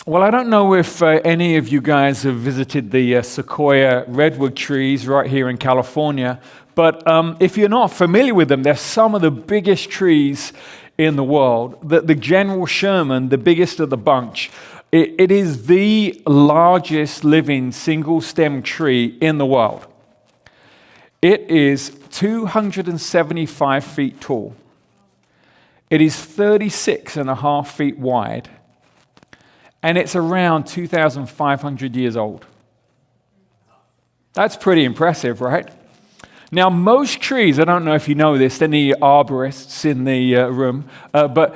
Well, I don't know if any of you guys have visited the sequoia redwood trees right here in California, but if you're not familiar with them, they're some of the biggest trees in the world. The General Sherman, the biggest of the bunch, it is the largest living single-stem tree in the world. It is 275 feet tall. It is 36 and a half feet wide. And it's around 2,500 years old. That's pretty impressive, right? Now, most trees, I don't know if you know this, any arborists in the room, but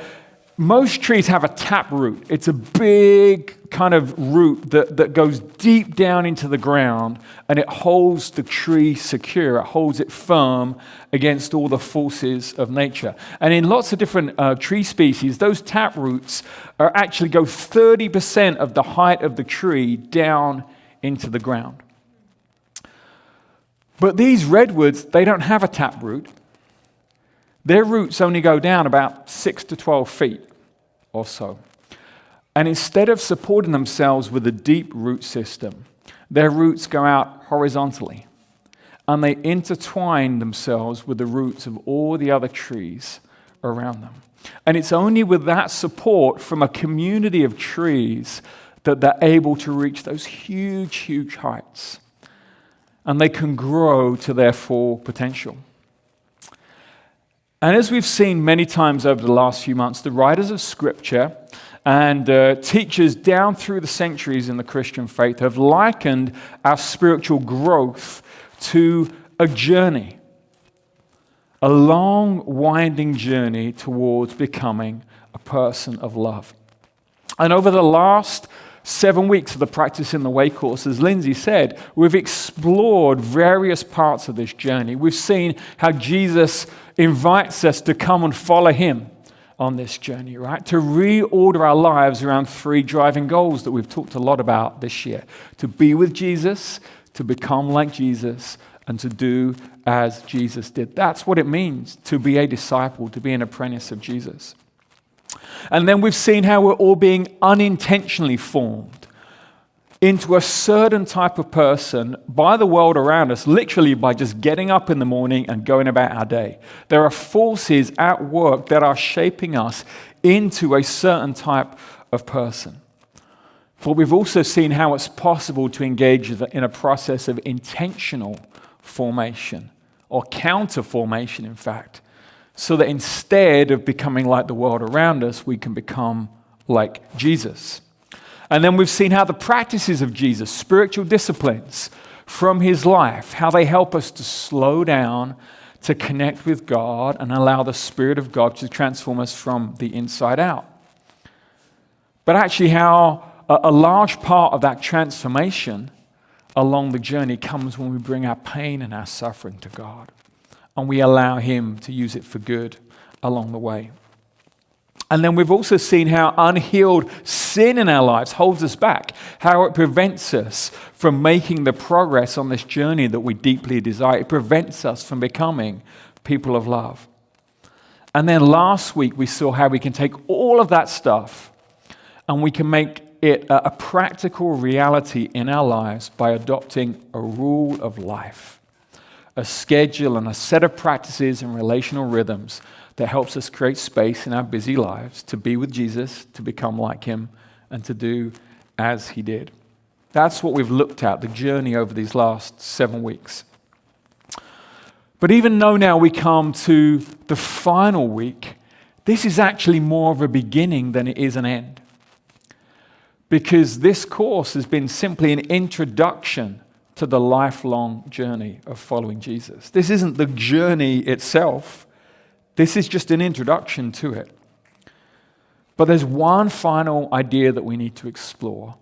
most trees have a taproot. It's a big kind of root that goes deep down into the ground, and it holds the tree secure. It holds it firm against all the forces of nature. And in lots of different tree species, those taproots actually go 30% of the height of the tree down into the ground. But these redwoods, they don't have a taproot. Their roots only go down about 6 to 12 feet or so. And instead of supporting themselves with a deep root system, their roots go out horizontally. And they intertwine themselves with the roots of all the other trees around them. And it's only with that support from a community of trees that they're able to reach those huge, huge heights. And they can grow to their full potential. And as we've seen many times over the last few months, the writers of Scripture and teachers down through the centuries in the Christian faith have likened our spiritual growth to a journey, a long, winding journey towards becoming a person of love. And over the last 7 weeks of the Practice in the Way course, as Lindsay said, we've explored various parts of this journey. We've seen how Jesus invites us to come and follow him on this journey, right? To reorder our lives around 3 driving goals that we've talked a lot about this year. To be with Jesus, to become like Jesus, and to do as Jesus did. That's what it means to be a disciple, to be an apprentice of Jesus. And then we've seen how we're all being unintentionally formed into a certain type of person by the world around us, literally by just getting up in the morning and going about our day. There are forces at work that are shaping us into a certain type of person. But we've also seen how it's possible to engage in a process of intentional formation, or counter formation, in fact, so that instead of becoming like the world around us, we can become like Jesus. And then we've seen how the practices of Jesus, spiritual disciplines from his life, how they help us to slow down, to connect with God, and allow the Spirit of God to transform us from the inside out. But actually how a large part of that transformation along the journey comes when we bring our pain and our suffering to God. And we allow him to use it for good along the way. And then we've also seen how unhealed sin in our lives holds us back, how it prevents us from making the progress on this journey that we deeply desire. It prevents us from becoming people of love. And then last week we saw how we can take all of that stuff and we can make it a practical reality in our lives by adopting a rule of life, a schedule and a set of practices and relational rhythms that helps us create space in our busy lives to be with Jesus, to become like him, and to do as he did. That's what we've looked at, the journey over these last 7 weeks. But even though now we come to the final week, this is actually more of a beginning than it is an end. Because this course has been simply an introduction to the lifelong journey of following Jesus. This isn't the journey itself. This is just an introduction to it. But there's one final idea that we need to explore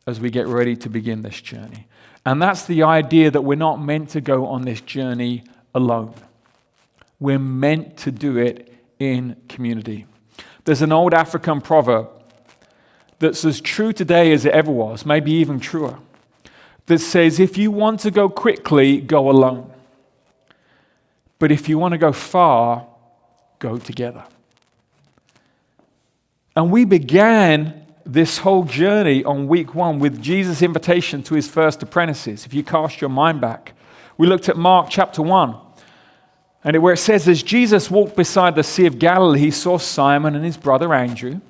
as we get ready to begin this journey. And that's the idea that we're not meant to go on this journey alone. We're meant to do it in community. There's an old African proverb that's as true today as it ever was, maybe even truer, that says, if you want to go quickly, go alone. But if you want to go far, go together. And we began this whole journey on week 1 with Jesus' invitation to his first apprentices. If you cast your mind back, we looked at Mark chapter 1, and where it says, as Jesus walked beside the Sea of Galilee, he saw Simon and his brother Andrew,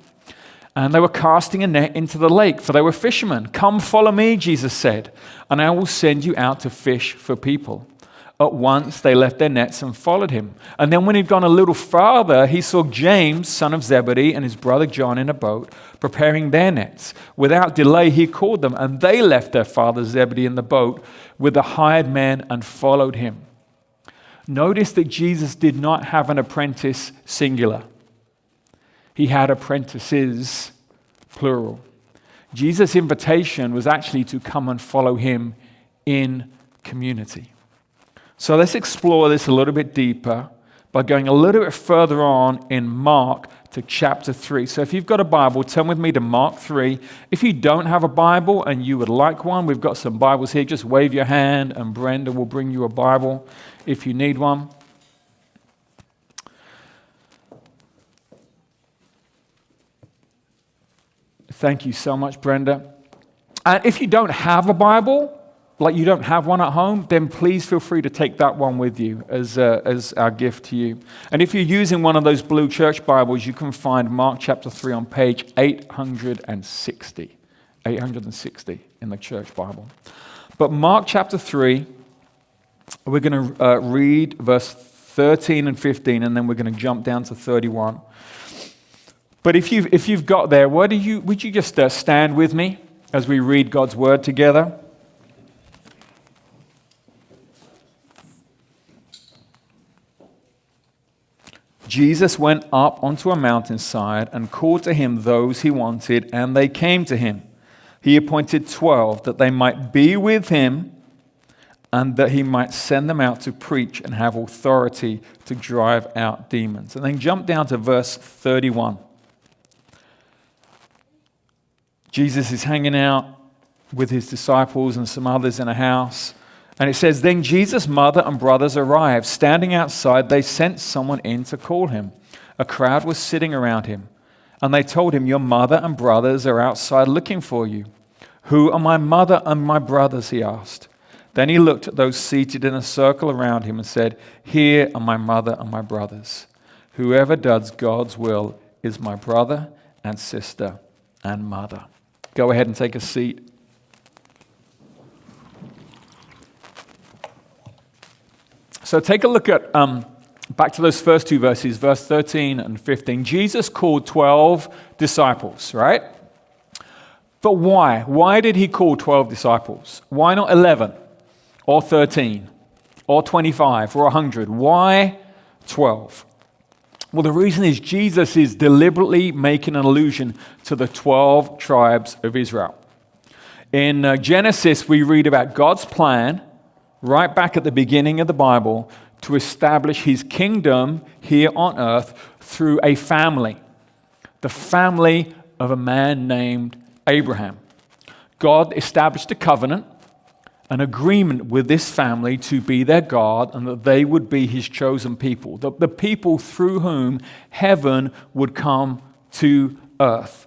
and they were casting a net into the lake, for they were fishermen. Come, follow me, Jesus said, and I will send you out to fish for people. At once they left their nets and followed him. And then when he'd gone a little farther, he saw James, son of Zebedee, and his brother John in a boat, preparing their nets. Without delay he called them, and they left their father Zebedee in the boat with the hired men and followed him. Notice that Jesus did not have an apprentice singular. He had apprentices, plural. Jesus' invitation was actually to come and follow him in community. So let's explore this a little bit deeper by going a little bit further on in Mark to chapter 3. So if you've got a Bible, turn with me to Mark 3. If you don't have a Bible and you would like one, we've got some Bibles here. Just wave your hand and Brenda will bring you a Bible if you need one. Thank you so much, Brenda. And if you don't have a Bible, like you don't have one at home, then please feel free to take that one with you as our gift to you. And if you're using one of those blue church Bibles, you can find Mark chapter 3 on page 860. 860 in the church Bible. But Mark chapter 3, we're going to read verse 13 and 15, and then we're going to jump down to 31. But if you've got there, would you just stand with me as we read God's word together? Jesus went up onto a mountainside and called to him those he wanted, and they came to him. He appointed 12 that they might be with him and that he might send them out to preach and have authority to drive out demons. And then jump down to verse 31. Jesus is hanging out with his disciples and some others in a house. And it says, then Jesus' mother and brothers arrived. Standing outside, they sent someone in to call him. A crowd was sitting around him. And they told him, your mother and brothers are outside looking for you. Who are my mother and my brothers? He asked. Then he looked at those seated in a circle around him and said, here are my mother and my brothers. Whoever does God's will is my brother and sister and mother. Go ahead and take a seat. So take a look at, back to those first two verses, verse 13 and 15. Jesus called 12 disciples, right? But why? Why did he call 12 disciples? Why not 11 or 13 or 25 or 100? Why 12? Well, the reason is Jesus is deliberately making an allusion to the 12 tribes of Israel. In Genesis, we read about God's plan right back at the beginning of the Bible to establish his kingdom here on earth through a family, the family of a man named Abraham. God established a covenant, an agreement with this family to be their God and that they would be his chosen people, the people through whom heaven would come to earth.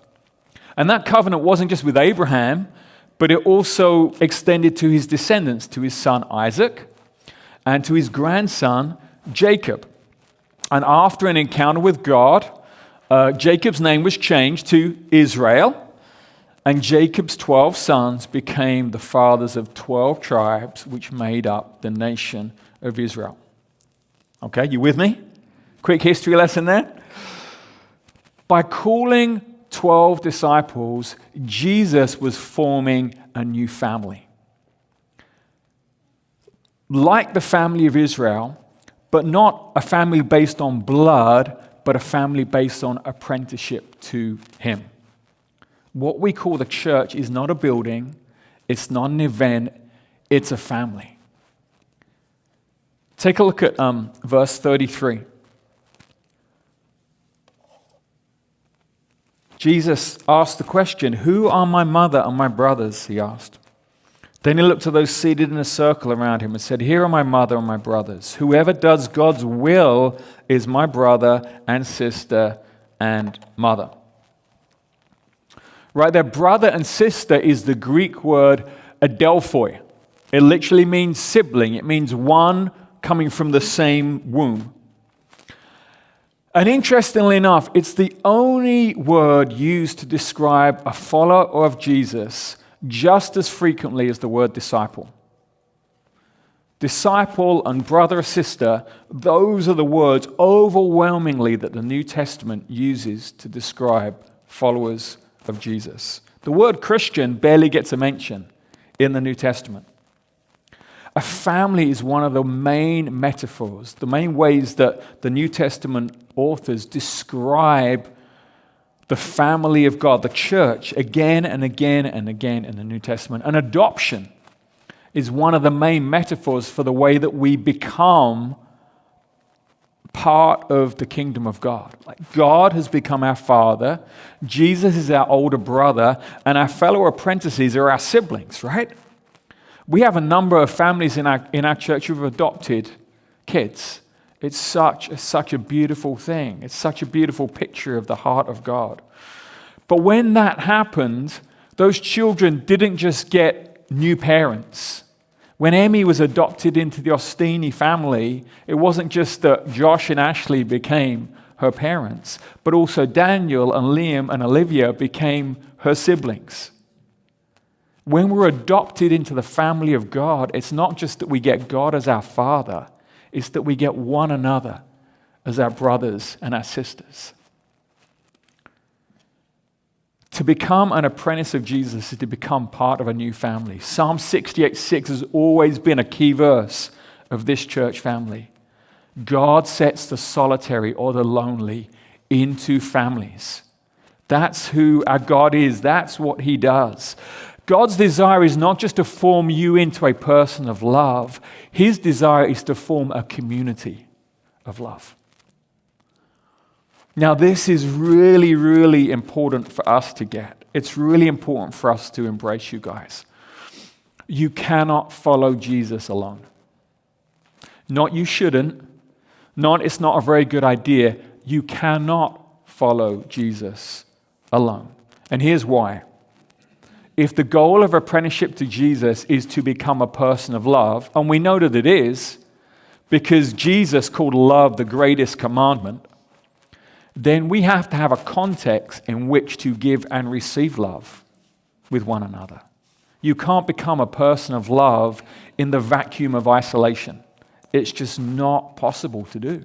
And that covenant wasn't just with Abraham, but it also extended to his descendants, to his son Isaac, and to his grandson Jacob. And after an encounter with God, Jacob's name was changed to Israel, and Jacob's 12 sons became the fathers of 12 tribes, which made up the nation of Israel. Okay, you with me? Quick history lesson there. By calling 12 disciples, Jesus was forming a new family. Like the family of Israel, but not a family based on blood, but a family based on apprenticeship to him. What we call the church is not a building, it's not an event, it's a family. Take a look at verse 33. Jesus asked the question, who are my mother and my brothers? He asked. Then he looked to those seated in a circle around him and said, here are my mother and my brothers. Whoever does God's will is my brother and sister and mother. right? Their brother and sister is the Greek word adelphoi. It literally means sibling. It means one coming from the same womb. And interestingly enough, it's the only word used to describe a follower of Jesus just as frequently as the word disciple. Disciple and brother or sister, those are the words overwhelmingly that the New Testament uses to describe followers of Jesus. The word Christian barely gets a mention in the New Testament. A family is one of the main metaphors, the main ways that the New Testament authors describe the family of God, the church, again and again and again in the New Testament. And adoption is one of the main metaphors for the way that we become part of the kingdom of God. Like God has become our father, Jesus is our older brother, and our fellow apprentices are our siblings, right? We have a number of families in our church who've adopted kids. It's such a beautiful thing. It's such a beautiful picture of the heart of God. But when that happened, those children didn't just get new parents. When Emmy was adopted into the Ostini family, it wasn't just that Josh and Ashley became her parents, but also Daniel and Liam and Olivia became her siblings. When we're adopted into the family of God, it's not just that we get God as our Father, it's that we get one another as our brothers and our sisters. To become an apprentice of Jesus is to become part of a new family. Psalm 68:6 has always been a key verse of this church family. God sets the solitary or the lonely into families. That's who our God is. That's what He does. God's desire is not just to form you into a person of love. His desire is to form a community of love. Now, this is really, really important for us to get. It's really important for us to embrace, you guys. You cannot follow Jesus alone. Not you shouldn't. Not it's not a very good idea. You cannot follow Jesus alone. And here's why. If the goal of apprenticeship to Jesus is to become a person of love, and we know that it is, because Jesus called love the greatest commandment, then we have to have a context in which to give and receive love with one another. You can't become a person of love in the vacuum of isolation. It's just not possible to do.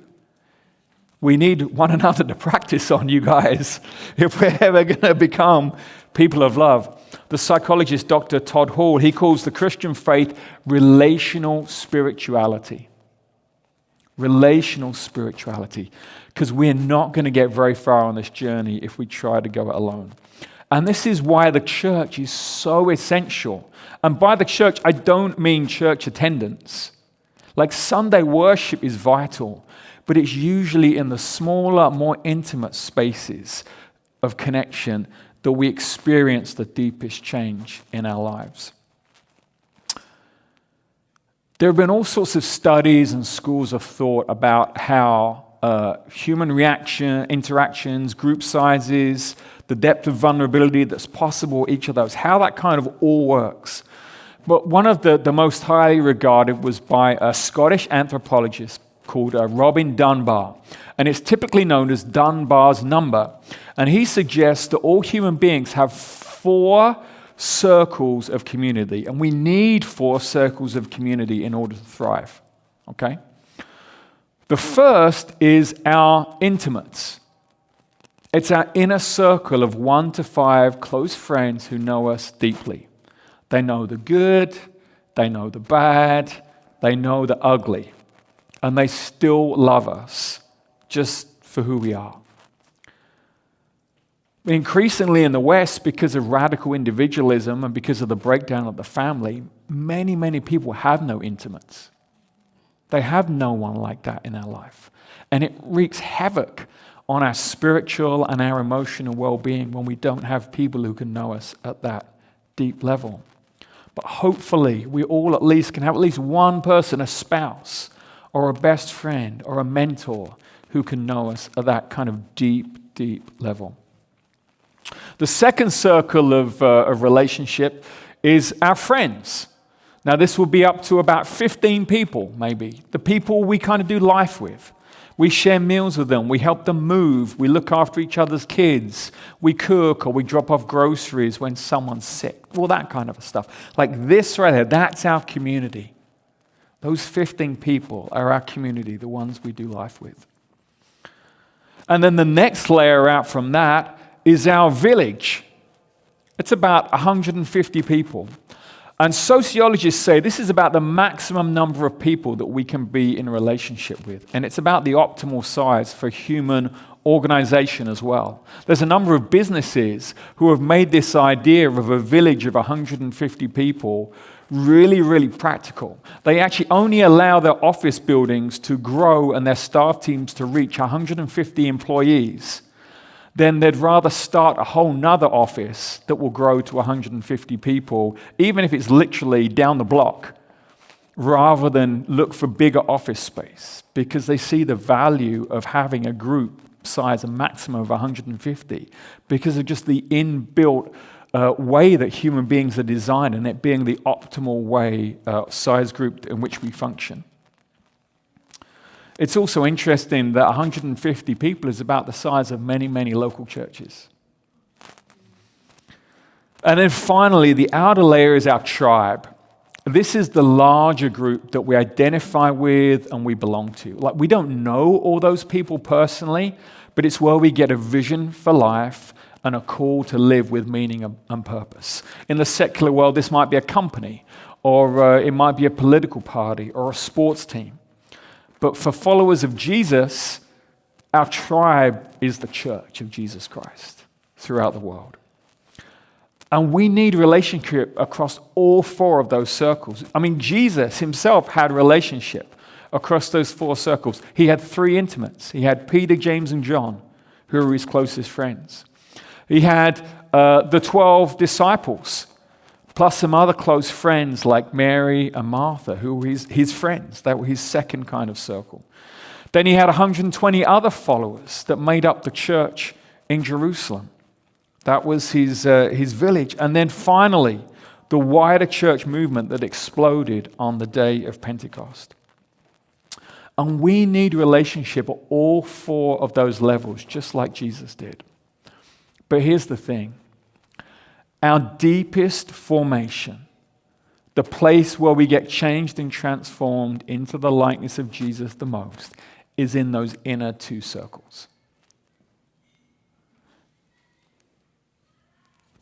We need one another to practice on, you guys, if we're ever going to become people of love. The psychologist Dr. Todd Hall, he calls the Christian faith relational spirituality. Relational spirituality. Because we're not going to get very far on this journey if we try to go it alone. And this is why the church is so essential. And by the church, I don't mean church attendance. Like Sunday worship is vital, but it's usually in the smaller, more intimate spaces of connection that we experience the deepest change in our lives. There have been all sorts of studies and schools of thought about how human interactions, group sizes, the depth of vulnerability that's possible, each of those, how that kind of all works. But one of the most highly regarded was by a Scottish anthropologist called Robin Dunbar. And it's typically known as Dunbar's number. And he suggests that all human beings have 4 circles of community. And we need 4 circles of community in order to thrive. Okay? The first is our intimates. It's our inner circle of 1 to 5 close friends who know us deeply. They know the good, they know the bad, they know the ugly. And they still love us just for who we are. Increasingly in the West, because of radical individualism and because of the breakdown of the family, many, many people have no intimates. They have no one like that in their life. And it wreaks havoc on our spiritual and our emotional well-being when we don't have people who can know us at that deep level. But hopefully, we all at least can have at least one person, a spouse, or a best friend, or a mentor who can know us at that kind of deep, deep level. The second circle of relationship is our friends. Now, this will be up to about 15 people, maybe. The people we kind of do life with. We share meals with them. We help them move. We look after each other's kids. We cook or we drop off groceries when someone's sick. All that kind of stuff. Like this right here, that's our community. Those 15 people are our community, the ones we do life with. And then the next layer out from that is our village. It's about 150 people. And sociologists say this is about the maximum number of people that we can be in a relationship with. And it's about the optimal size for human organization as well. There's a number of businesses who have made this idea of a village of 150 people really, really practical. They actually only allow their office buildings to grow and their staff teams to reach 150 employees. Then they'd rather start a whole nother office that will grow to 150 people, even if it's literally down the block, rather than look for bigger office space, because they see the value of having a group size, a maximum of 150, because of just the inbuilt way that human beings are designed, and it being the optimal way, size group in which we function. It's also interesting that 150 people is about the size of many, many local churches. And then finally, the outer layer is our tribe. This is the larger group that we identify with and we belong to. Like, we don't know all those people personally, but it's where we get a vision for life and a call to live with meaning and purpose. In the secular world, this might be a company, or it might be a political party, or a sports team. But for followers of Jesus, our tribe is the church of Jesus Christ throughout the world. And we need relationship across all four of those circles. I mean, Jesus himself had relationship across those four circles. He had three intimates. He had Peter, James, and John, who were his closest friends. He had the 12 disciples, plus some other close friends like Mary and Martha, who were his friends. That were his second kind of circle. Then he had 120 other followers that made up the church in Jerusalem. That was his village. And then finally, the wider church movement that exploded on the day of Pentecost. And we need relationship at all four of those levels, just like Jesus did. But here's the thing. Our deepest formation, the place where we get changed and transformed into the likeness of Jesus the most, is in those inner two circles.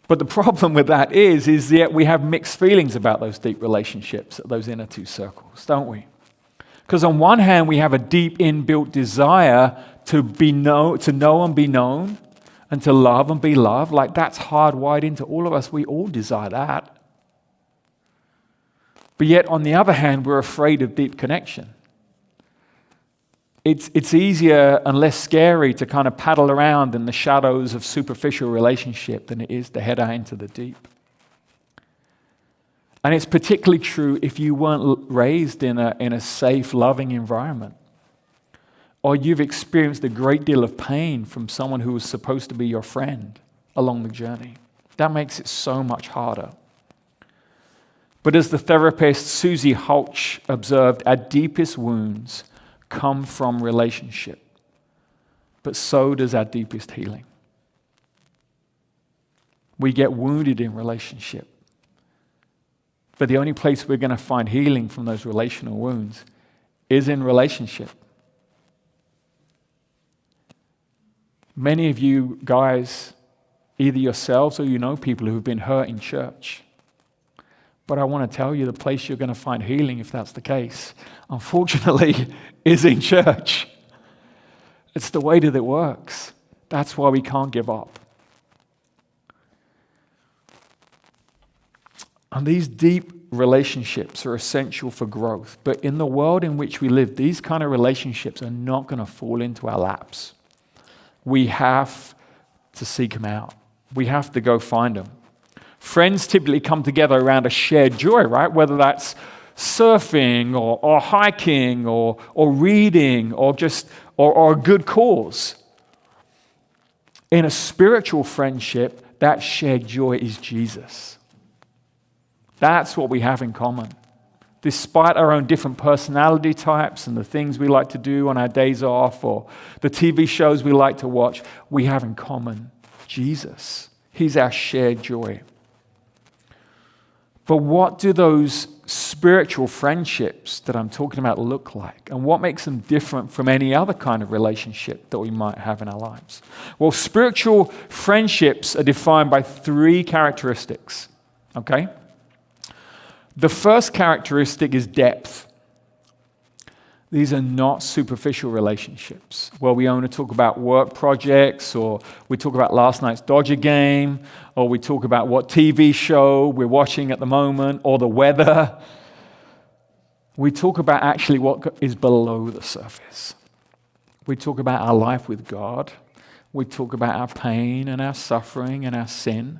But the problem with that is that we have mixed feelings about those deep relationships at those inner two circles, don't we? Because on one hand, we have a deep inbuilt desire to know and be known, and to love and be loved. Like, that's hardwired into all of us. We all desire that. But yet, on the other hand, we're afraid of deep connection. It's easier and less scary to kind of paddle around in the shadows of superficial relationship than it is to head out into the deep. And it's particularly true if you weren't raised in a safe, loving environment. Or you've experienced a great deal of pain from someone who was supposed to be your friend along the journey. That makes it so much harder. But as the therapist Susie Hulch observed, our deepest wounds come from relationship. But so does our deepest healing. We get wounded in relationship. But the only place we're going to find healing from those relational wounds is in relationship. Many of you guys, either yourselves or you know people who've been hurt in church. But I want to tell you, the place you're going to find healing, if that's the case, unfortunately, is in church. It's the way that it works. That's why we can't give up. And these deep relationships are essential for growth. But in the world in which we live, these kind of relationships are not going to fall into our laps. We have to seek them out. We have to go find them. Friends typically come together around a shared joy, right? Whether that's surfing or hiking or reading or a good cause. In a spiritual friendship, that shared joy is Jesus. That's what we have in common. Despite our own different personality types and the things we like to do on our days off or the TV shows we like to watch, we have in common Jesus. He's our shared joy. But what do those spiritual friendships that I'm talking about look like? And what makes them different from any other kind of relationship that we might have in our lives? Well, spiritual friendships are defined by 3 characteristics, okay? The first characteristic is depth. These are not superficial relationships where we only talk about work projects, or we talk about last night's Dodger game, or we talk about what TV show we're watching at the moment, or the weather. We talk about actually what is below the surface. We talk about our life with God. We talk about our pain and our suffering and our sin.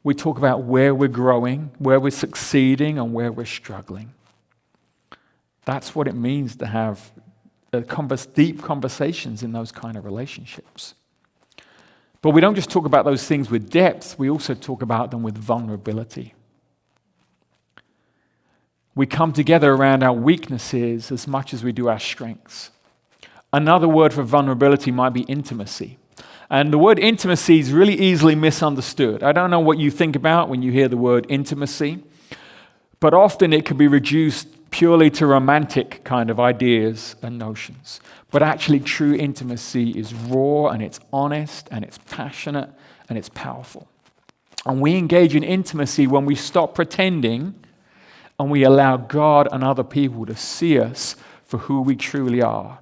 We talk about where we're growing, where we're succeeding, and where we're struggling. That's what it means to have deep conversations in those kind of relationships. But we don't just talk about those things with depth, we also talk about them with vulnerability. We come together around our weaknesses as much as we do our strengths. Another word for vulnerability might be intimacy. And the word intimacy is really easily misunderstood. I don't know what you think about when you hear the word intimacy, but often it can be reduced purely to romantic kind of ideas and notions. But actually, true intimacy is raw, and it's honest, and it's passionate, and it's powerful. And we engage in intimacy when we stop pretending and we allow God and other people to see us for who we truly are,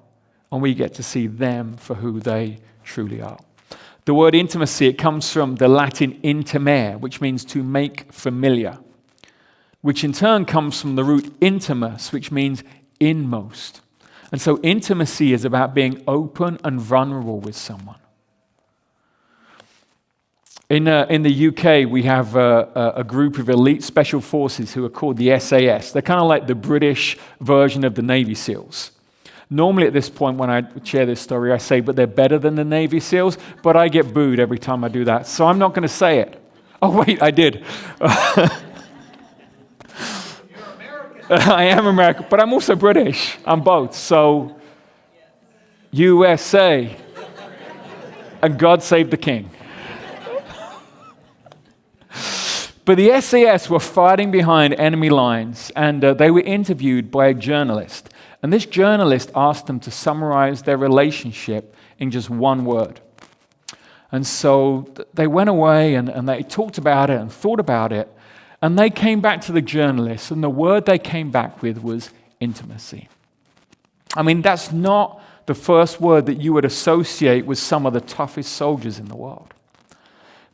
and we get to see them for who they truly are. The word intimacy, it comes from the Latin intimare, which means to make familiar, which in turn comes from the root intimus, which means inmost. And so intimacy is about being open and vulnerable with someone. In the UK, we have a group of elite special forces who are called the SAS. They're kind of like the British version of the Navy SEALs. Normally at this point when I share this story, I say, but they're better than the Navy SEALs, but I get booed every time I do that, so I'm not going to say it. Oh, wait, I did. I am American, but I'm also British. I'm both. So, USA, and God save the king. But the SAS were fighting behind enemy lines, and they were interviewed by a journalist. And this journalist asked them to summarize their relationship in just one word. And so they went away and they talked about it and thought about it. And they came back to the journalist, and the word they came back with was intimacy. I mean, that's not the first word that you would associate with some of the toughest soldiers in the world.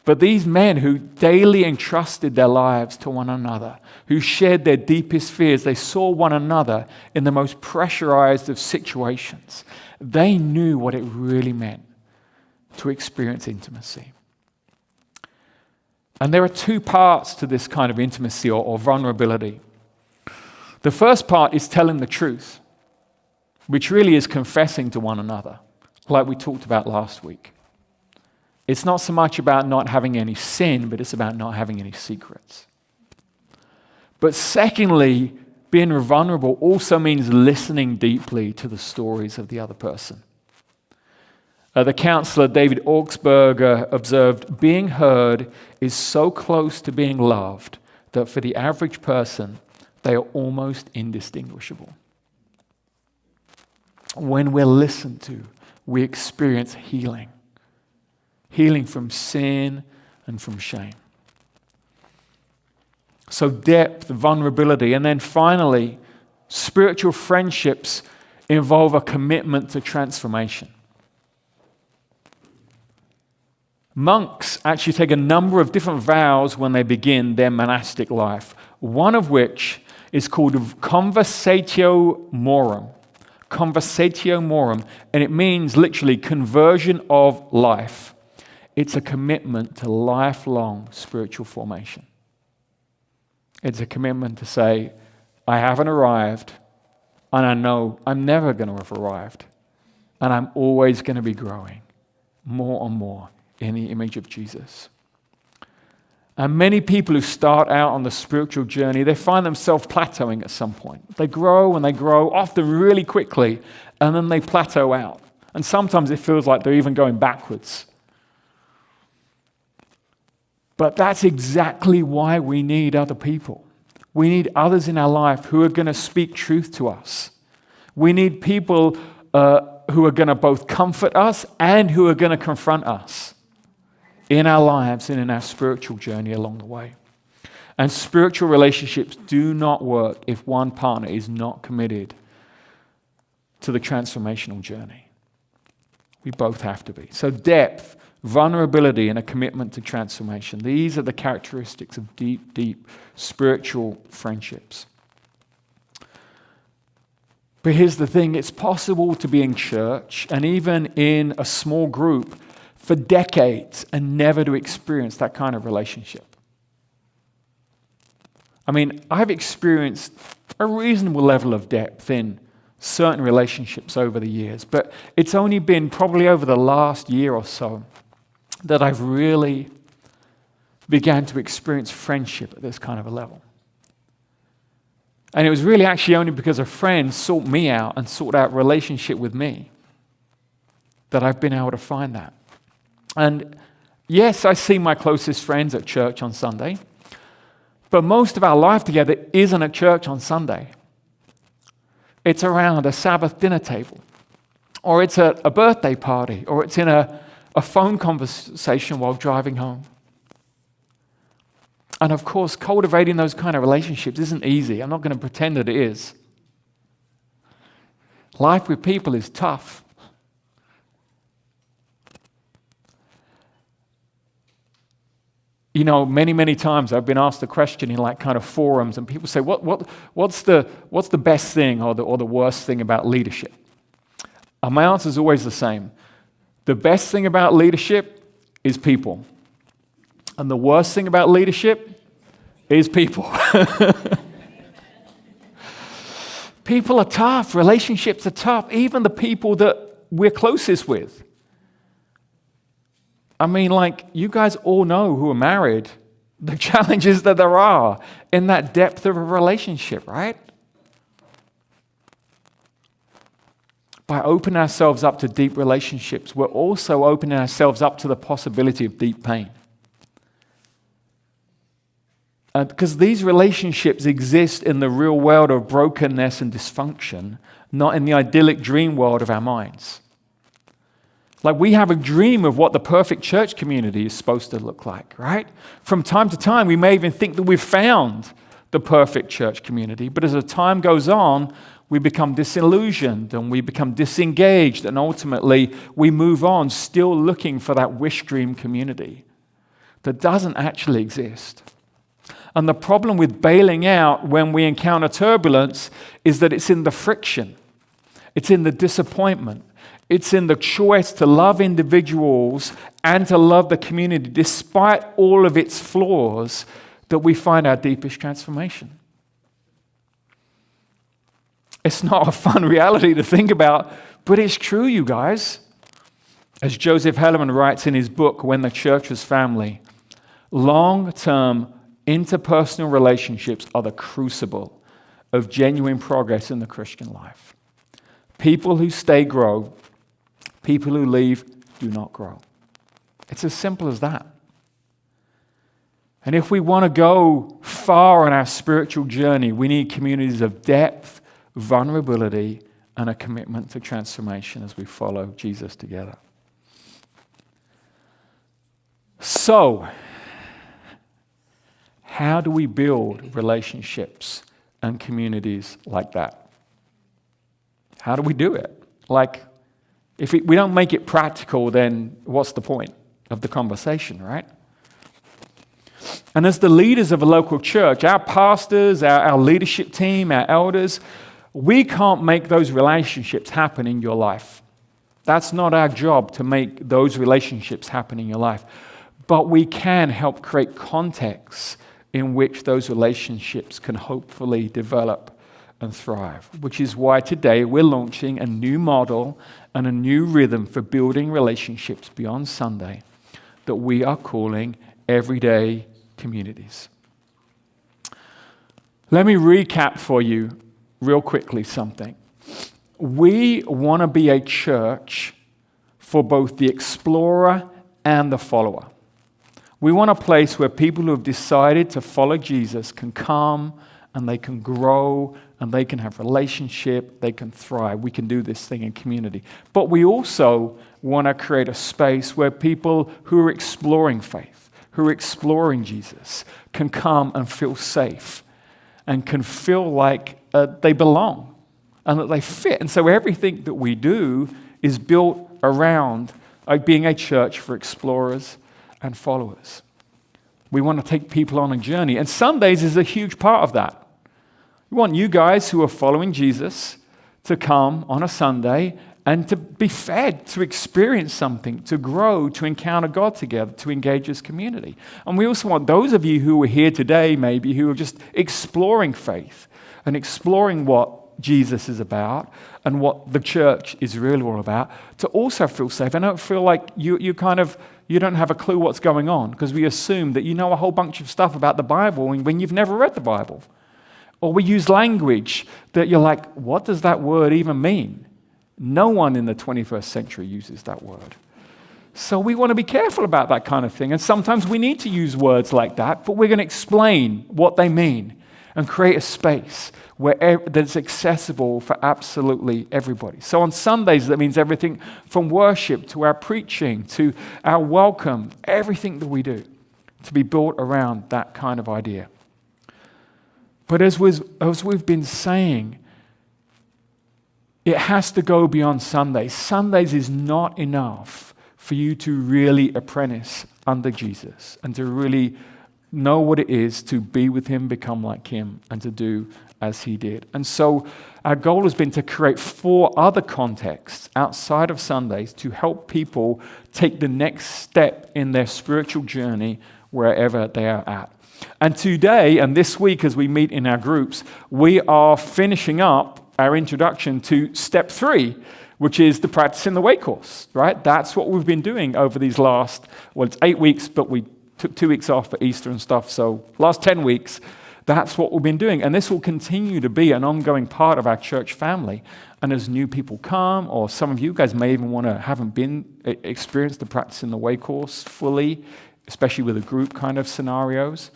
But these men who daily entrusted their lives to one another, who shared their deepest fears, they saw one another in the most pressurized of situations. They knew what it really meant to experience intimacy. And there are 2 parts to this kind of intimacy or vulnerability. The first part is telling the truth, which really is confessing to one another, like we talked about last week. It's not so much about not having any sin, but it's about not having any secrets. But secondly, being vulnerable also means listening deeply to the stories of the other person. The counselor David Augsburg observed, being heard is so close to being loved that for the average person, they are almost indistinguishable. When we're listened to, we experience healing. Healing from sin and from shame. So depth, vulnerability, and then finally, spiritual friendships involve a commitment to transformation. Monks actually take a number of different vows when they begin their monastic life, one of which is called conversatio morum. Conversatio morum, and it means literally conversion of life. It's a commitment to lifelong spiritual formation. It's a commitment to say, I haven't arrived, and I know I'm never going to have arrived, and I'm always going to be growing more and more in the image of Jesus. And many people who start out on the spiritual journey, they find themselves plateauing at some point. They grow and they grow, often really quickly, and then they plateau out. And sometimes it feels like they're even going backwards. But that's exactly why we need other people. We need others in our life who are going to speak truth to us. We need people who are going to both comfort us and who are going to confront us in our lives and in our spiritual journey along the way. And spiritual relationships do not work if one partner is not committed to the transformational journey. We both have to be. So depth, vulnerability, and a commitment to transformation. These are the characteristics of deep, deep spiritual friendships. But here's the thing, it's possible to be in church and even in a small group for decades and never to experience that kind of relationship. I mean, I've experienced a reasonable level of depth in certain relationships over the years, but it's only been probably over the last year or so that I've really began to experience friendship at this kind of a level. And it was really actually only because a friend sought me out and sought out relationship with me that I've been able to find that. And yes, I see my closest friends at church on Sunday, but most of our life together isn't at church on Sunday. It's around a Sabbath dinner table, or it's at a birthday party, or it's in a phone conversation while driving home. And of course, cultivating those kind of relationships isn't easy. I'm not going to pretend that it is. Life with people is tough. You know, many times I've been asked the question in like kind of forums, and people say, what's the best thing or the worst thing about leadership? And my answer is always the same. The best thing about leadership is people. And the worst thing about leadership is people. People are tough. Relationships are tough. Even the people that we're closest with. I mean, like, you guys all know who are married, the challenges that there are in that depth of a relationship, right? By opening ourselves up to deep relationships, we're also opening ourselves up to the possibility of deep pain. Because these relationships exist in the real world of brokenness and dysfunction, not in the idyllic dream world of our minds. Like, we have a dream of what the perfect church community is supposed to look like, right? From time to time, we may even think that we've found the perfect church community, but as the time goes on, we become disillusioned and we become disengaged, and ultimately we move on still looking for that wish dream community that doesn't actually exist. And the problem with bailing out when we encounter turbulence is that it's in the friction, it's in the disappointment, it's in the choice to love individuals and to love the community despite all of its flaws that we find our deepest transformation. It's not a fun reality to think about, but it's true, you guys. As Joseph Hellerman writes in his book, When the Church Was Family, long-term interpersonal relationships are the crucible of genuine progress in the Christian life. People who stay grow. People who leave do not grow. It's as simple as that. And if we want to go far on our spiritual journey, we need communities of depth, vulnerability, and a commitment to transformation as we follow Jesus together. So, how do we build relationships and communities like that? How do we do it? Like, if we don't make it practical, then what's the point of the conversation, right? And as the leaders of a local church, our pastors, our leadership team, our elders, we can't make those relationships happen in your life. That's not our job to make those relationships happen in your life. But we can help create context in which those relationships can hopefully develop and thrive, which is why today we're launching a new model and a new rhythm for building relationships beyond Sunday that we are calling Everyday communities. Let me recap for you real quickly something. We want to be a church for both the explorer and the follower. We want a place where people who have decided to follow Jesus can come and they can grow and they can have relationship, they can thrive. We can do this thing in community. But we also want to create a space where people who are exploring faith, who are exploring Jesus, can come and feel safe and can feel like they belong and that they fit. And so everything that we do is built around being a church for explorers and followers. We want to take people on a journey. And Sundays is a huge part of that. We want you guys who are following Jesus to come on a Sunday and to be fed, to experience something, to grow, to encounter God together, to engage as community. And we also want those of you who are here today, maybe, who are just exploring faith and exploring what Jesus is about and what the church is really all about, to also feel safe. I don't feel like you don't have a clue what's going on, because we assume that you know a whole bunch of stuff about the Bible when you've never read the Bible. Or we use language that you're like, what does that word even mean? No one in the 21st century uses that word. So we want to be careful about that kind of thing. And sometimes we need to use words like that, but we're going to explain what they mean and create a space that's accessible for absolutely everybody. So on Sundays, that means everything from worship to our preaching to our welcome, everything that we do to be built around that kind of idea. But as we've been saying, it has to go beyond Sundays. Sundays is not enough for you to really apprentice under Jesus and to really know what it is to be with him, become like him, and to do as he did. And so our goal has been to create 4 other contexts outside of Sundays to help people take the next step in their spiritual journey wherever they are at. And today, and this week as we meet in our groups, we are finishing up our introduction to step 3, which is the Practicing the Way course, right? That's what we've been doing over these last, it's 8 weeks, but we took 2 weeks off for Easter and stuff, so last 10 weeks, that's what we've been doing. And this will continue to be an ongoing part of our church family. And as new people come, or some of you guys may even haven't experienced the Practicing the Way course fully, especially with a group kind of scenarios.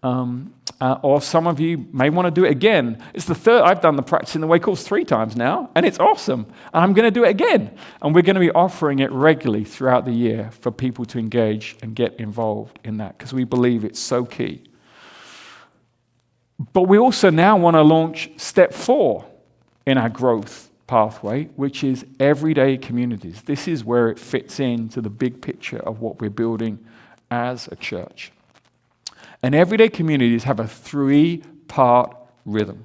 Or some of you may want to do it again. It's the third. I've done the Practicing the Way course 3 times now, and it's awesome. And I'm going to do it again. And we're going to be offering it regularly throughout the year for people to engage and get involved in that, because we believe it's so key. But we also now want to launch step 4 in our growth pathway, which is everyday communities. This is where it fits into the big picture of what we're building as a church. And everyday communities have a 3-part rhythm.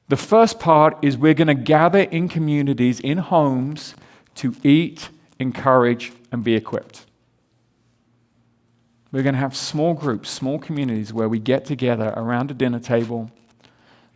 The first part is we're going to gather in communities, in homes, to eat, encourage, and be equipped. We're going to have small groups, small communities where we get together around a dinner table.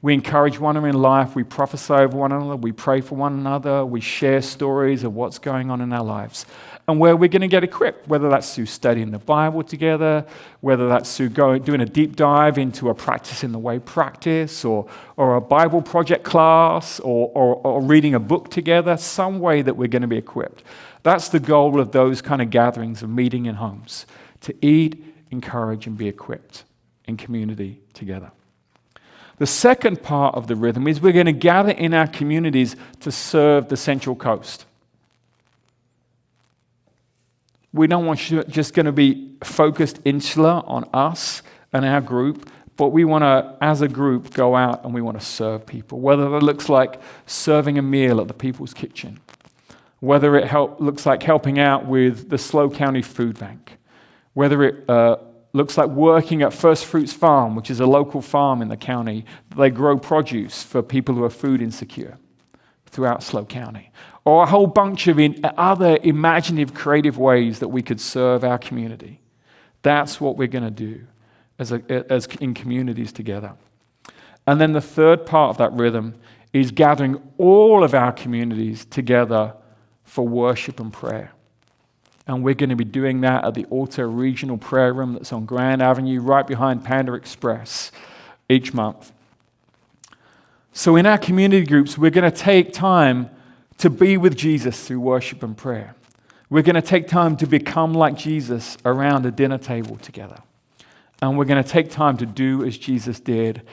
We encourage one another in life. We prophesy over one another. We pray for one another. We share stories of what's going on in our lives. And where we're going to get equipped, whether that's through studying the Bible together, whether that's through doing a deep dive into a Practicing the Way practice, or a Bible project class, or reading a book together, some way that we're going to be equipped. That's the goal of those kind of gatherings of meeting in homes, to eat, encourage, and be equipped in community together. The second part of the rhythm is we're going to gather in our communities to serve the Central Coast. We don't want you just going to be focused insular on us and our group, but we want to, as a group, go out and we want to serve people, whether it looks like serving a meal at the People's Kitchen, whether it looks like helping out with the Slough County Food Bank, whether it looks like working at First Fruits Farm, which is a local farm in the county. They grow produce for people who are food insecure throughout Slough County. Or a whole bunch of other imaginative, creative ways that we could serve our community. That's what we're going to do as in communities together. And then the third part of that rhythm is gathering all of our communities together for worship and prayer. And we're going to be doing that at the Alta Regional Prayer Room that's on Grand Avenue, right behind Panda Express, each month. So in our community groups, we're going to take time to be with Jesus through worship and prayer. We're going to take time to become like Jesus around a dinner table together. And we're going to take time to do as Jesus did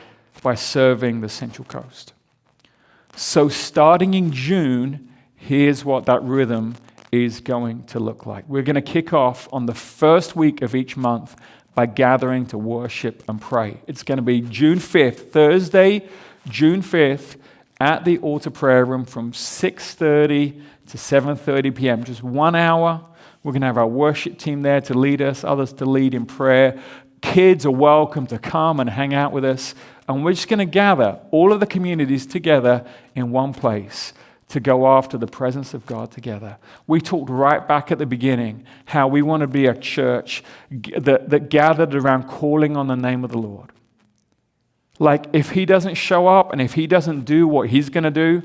by serving the Central Coast. So starting in June, here's what that rhythm is going to look like. We're going to kick off on the first week of each month by gathering to worship and pray. It's going to be June 5th, Thursday, June 5th, at the Altar Prayer Room from 6:30 to 7:30 p.m., just 1 hour. We're going to have our worship team there to lead us, others to lead in prayer. Kids are welcome to come and hang out with us. And we're just going to gather all of the communities together in one place to go after the presence of God together. We talked right back at the beginning how we want to be a church that gathered around calling on the name of the Lord. Like, if he doesn't show up and if he doesn't do what he's going to do,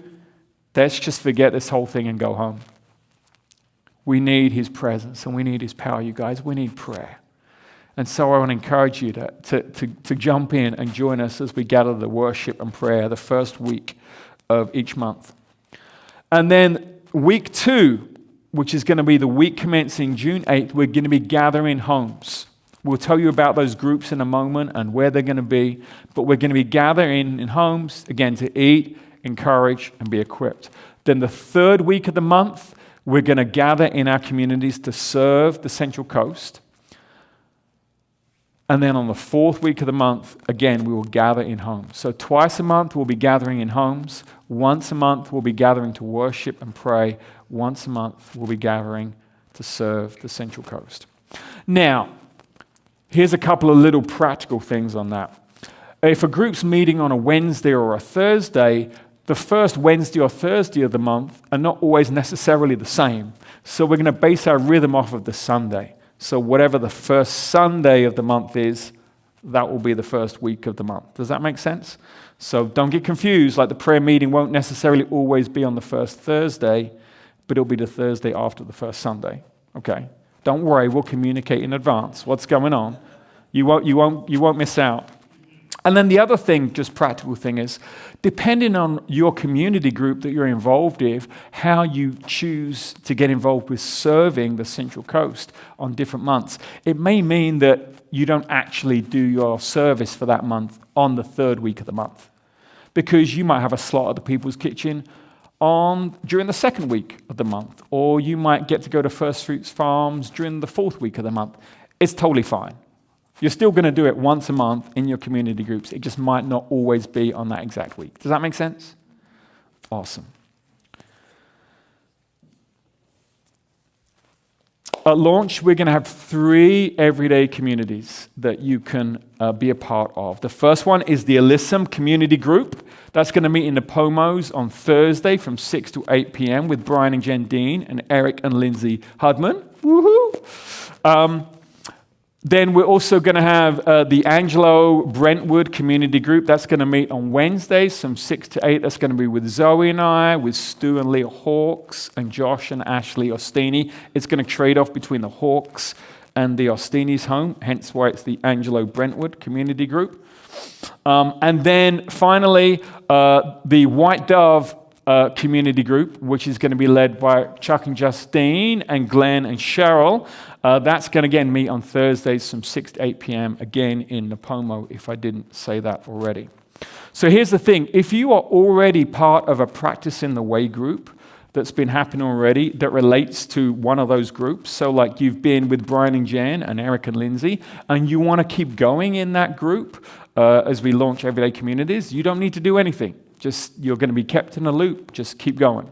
let's just forget this whole thing and go home. We need his presence and we need his power, you guys. We need prayer. And so I want to encourage you to jump in and join us as we gather the worship and prayer the first week of each month. And then week 2, which is going to be the week commencing June 8th, we're going to be gathering homes. We'll tell you about those groups in a moment and where they're going to be, but we're going to be gathering in homes, again, to eat, encourage, and be equipped. Then the third week of the month, we're going to gather in our communities to serve the Central Coast. And then on the fourth week of the month, again, we will gather in homes. So twice a month, we'll be gathering in homes. Once a month, we'll be gathering to worship and pray. Once a month, we'll be gathering to serve the Central Coast. Now, here's a couple of little practical things on that. If a group's meeting on a Wednesday or a Thursday, the first Wednesday or Thursday of the month are not always necessarily the same. So we're going to base our rhythm off of the Sunday. So whatever the first Sunday of the month is, that will be the first week of the month. Does that make sense? So don't get confused. Like, the prayer meeting won't necessarily always be on the first Thursday, but it'll be the Thursday after the first Sunday. Okay? Don't worry, we'll communicate in advance what's going on. You won't miss out. And then the other thing, just practical thing, is depending on your community group that you're involved in, how you choose to get involved with serving the Central Coast on different months. It may mean that you don't actually do your service for that month on the third week of the month, because you might have a slot at the People's Kitchen during the second week of the month, or you might get to go to First Fruits Farms during the fourth week of the month. It's totally fine. You're still going to do it once a month in your community groups. It just might not always be on that exact week. Does that make sense? Awesome. At launch, we're going to have 3 everyday communities that you can be a part of. The first one is the Alyssum Community Group. That's going to meet in the Pomos on Thursday from 6 to 8 p.m. with Brian and Jen Dean and Eric and Lindsay Hudman. Woohoo! Then we're also going to have the Angelo Brentwood Community Group. That's going to meet on Wednesdays from 6 to 8. That's going to be with Zoe and I, with Stu and Leah Hawks, and Josh and Ashley Ostini. It's going to trade off between the Hawks and the Ostini's home, hence why it's the Angelo Brentwood Community Group. And then finally, the White Dove Community Group, which is going to be led by Chuck and Justine and Glenn and Cheryl. That's going to again meet on Thursdays from 6 to 8 p.m. again in Napomo, if I didn't say that already. So here's the thing. If you are already part of a Practice in the Way group that's been happening already that relates to one of those groups, so like you've been with Brian and Jen and Eric and Lindsay, and you want to keep going in that group as we launch Everyday Communities, you don't need to do anything. Just, you're going to be kept in a loop. Just keep going.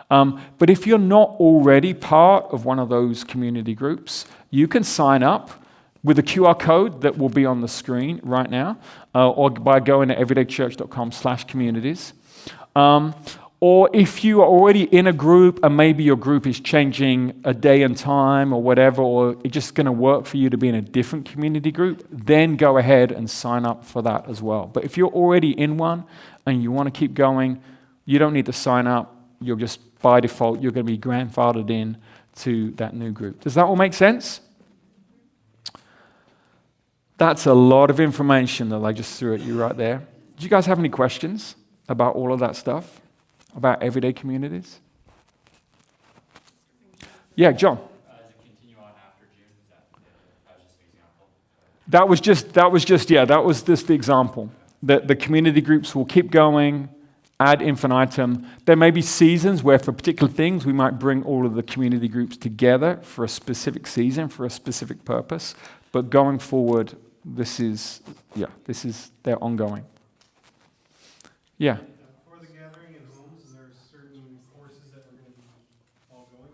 But if you're not already part of one of those community groups, you can sign up with the QR code that will be on the screen right now, or by going to everydaychurch.com/communities. Or if you are already in a group and maybe your group is changing a day and time or whatever, or it's just going to work for you to be in a different community group, then go ahead and sign up for that as well. But if you're already in one and you want to keep going, you don't need to sign up. You're just, by default, you're going to be grandfathered in to that new group. Does that all make sense? That's a lot of information that I just threw at you right there. Do you guys have any questions about all of that stuff? About everyday communities? Yeah, John. Does it continue on after June? That was just an example. That was just the example. The community groups will keep going ad infinitum. There may be seasons where for particular things we might bring all of the community groups together for a specific season, for a specific purpose. But going forward, they're ongoing. Yeah. For the gathering in homes, is there certain courses that we're going to be all going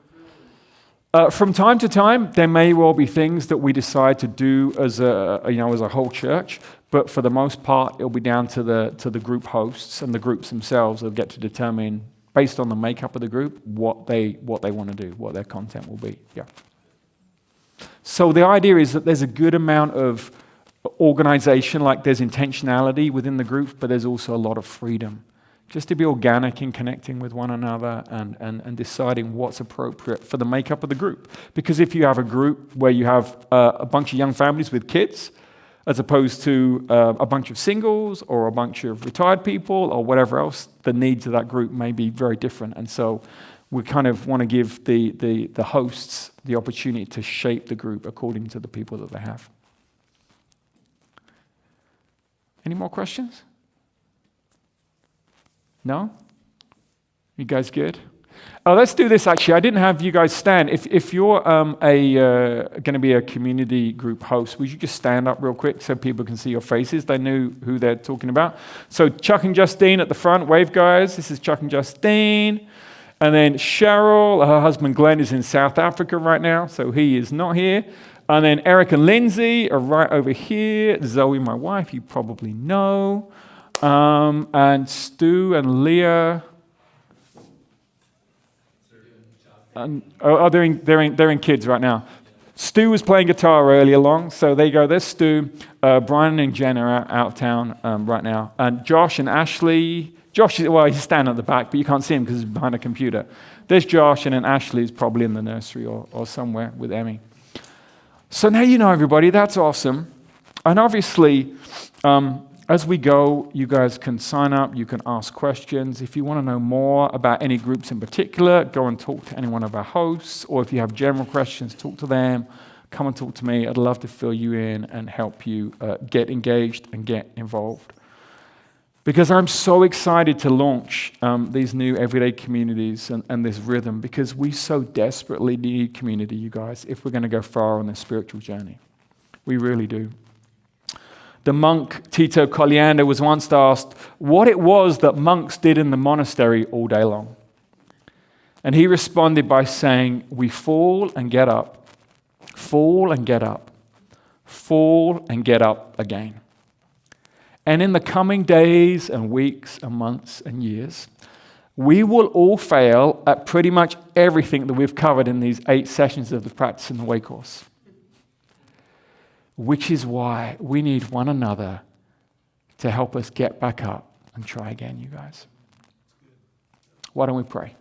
through? From time to time, there may well be things that we decide to do as a whole church, but for the most part, it'll be down to the group hosts and the groups themselves. They'll get to determine, based on the makeup of the group, what they want to do, what their content will be. Yeah. So the idea is that there's a good amount of organization, like there's intentionality within the group, but there's also a lot of freedom. Just to be organic in connecting with one another and deciding what's appropriate for the makeup of the group. Because if you have a group where you have a bunch of young families with kids, as opposed to a bunch of singles or a bunch of retired people or whatever else, the needs of that group may be very different. And so we kind of want to give the hosts the opportunity to shape the group according to the people that they have. Any more questions? No? You guys good? Oh, let's do this actually. I didn't have you guys stand. If you're going to be a community group host, would you just stand up real quick so people can see your faces? They know who they're talking about. So Chuck and Justine at the front. Wave, guys. This is Chuck and Justine. And then Cheryl, her husband Glenn is in South Africa right now, so he is not here. And then Eric and Lindsay are right over here. Zoe, my wife, you probably know. And Stu and Leah. They're in kids right now. Stu was playing guitar earlier along, so there you go. There's Stu. Brian and Jen are out of town right now. And Josh and Ashley. Josh, he's standing at the back, but you can't see him because he's behind a computer. There's Josh, and then Ashley is probably in the nursery or somewhere with Emmy. So now you know everybody. That's awesome. And obviously, as we go, you guys can sign up. You can ask questions. If you want to know more about any groups in particular, go and talk to any one of our hosts. Or if you have general questions, talk to them. Come and talk to me. I'd love to fill you in and help you get engaged and get involved. Because I'm so excited to launch these new everyday communities and this rhythm, because we so desperately need community, you guys, if we're going to go far on this spiritual journey. We really do. The monk Tito Colliander was once asked what it was that monks did in the monastery all day long. And he responded by saying, we fall and get up, fall and get up, fall and get up again. And in the coming days and weeks and months and years, we will all fail at pretty much everything that we've covered in these 8 sessions of the Practice in the Way course. Which is why we need one another to help us get back up and try again, you guys. Why don't we pray?